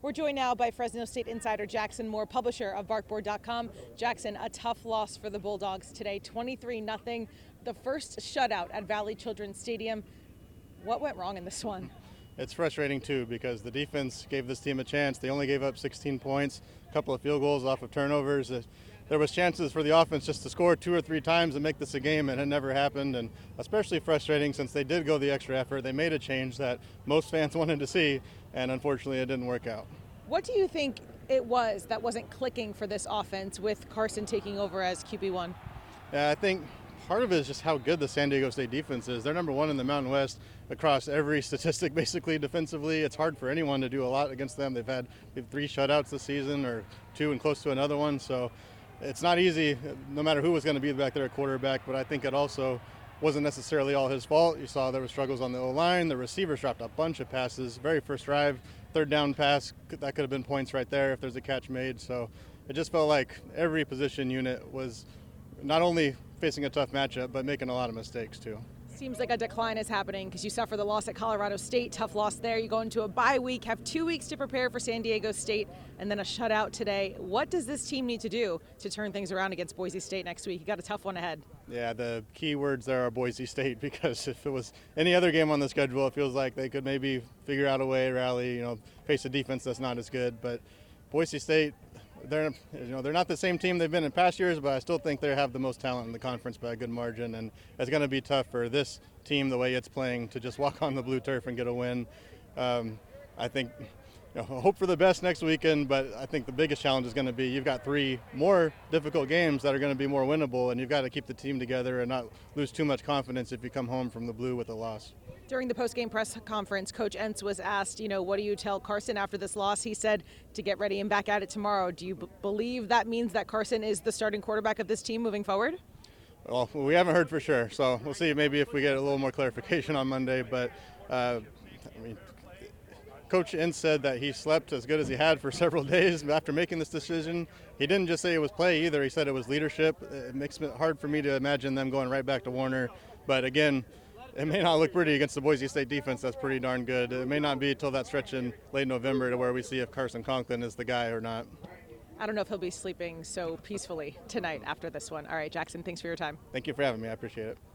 We're joined now by Fresno State insider Jackson Moore, publisher of BarkBoard.com. Jackson, a tough loss for the Bulldogs today, 23-0, the first shutout at Valley Children's Stadium. What went wrong in this one? It's frustrating too because the defense gave this team a chance. They only gave up 16 points, a couple of field goals off of turnovers. There was chances for the offense just to score 2 or 3 times and make this a game, and it never happened. And especially frustrating since they did go the extra effort. They made a change that most fans wanted to see, and unfortunately it didn't work out. What do you think it was that wasn't clicking for this offense with Carson taking over as QB1? Yeah, I think part of it is just how good the San Diego State defense is. They're number 1 in the Mountain West across every statistic, basically defensively. It's hard for anyone to do a lot against them. They've had 3 shutouts this season, or 2 and close to another one. So it's not easy, no matter who was going to be back there at quarterback. But I think it also wasn't necessarily all his fault. You saw there were struggles on the O-line. The receivers dropped a bunch of passes. Very first drive, 3rd down pass, that could have been points right there if there's a catch made. So it just felt like every position unit was not only facing a tough matchup, but making a lot of mistakes too. Seems like a decline is happening because you suffer the loss at Colorado State, tough loss there. You go into a bye week, have 2 weeks to prepare for San Diego State, and then a shutout today. What does this team need to do to turn things around against Boise State next week? You got a tough one ahead. Yeah, the key words there are Boise State, because if it was any other game on the schedule, it feels like they could maybe figure out a way, rally, face a defense that's not as good. But Boise State, they're not the same team they've been in past years, but I still think they have the most talent in the conference by a good margin, and it's going to be tough for this team, the way it's playing, to just walk on the blue turf and get a win. I think hope for the best next weekend, but I think the biggest challenge is going to be you've got 3 more difficult games that are going to be more winnable, and you've got to keep the team together and not lose too much confidence if you come home from the blue with a loss. During the post-game press conference, Coach Entz was asked, what do you tell Carson after this loss? He said to get ready and back at it tomorrow. Do you believe that means that Carson is the starting quarterback of this team moving forward? Well, we haven't heard for sure, so we'll see maybe if we get a little more clarification on Monday. But, Coach Entz said that he slept as good as he had for several days after making this decision. He didn't just say it was play either. He said it was leadership. It makes it hard for me to imagine them going right back to Warner. But, again, it may not look pretty against the Boise State defense. That's pretty darn good. It may not be until that stretch in late November to where we see if Carson Conklin is the guy or not. I don't know if he'll be sleeping so peacefully tonight after this one. All right, Jackson, thanks for your time. Thank you for having me. I appreciate it.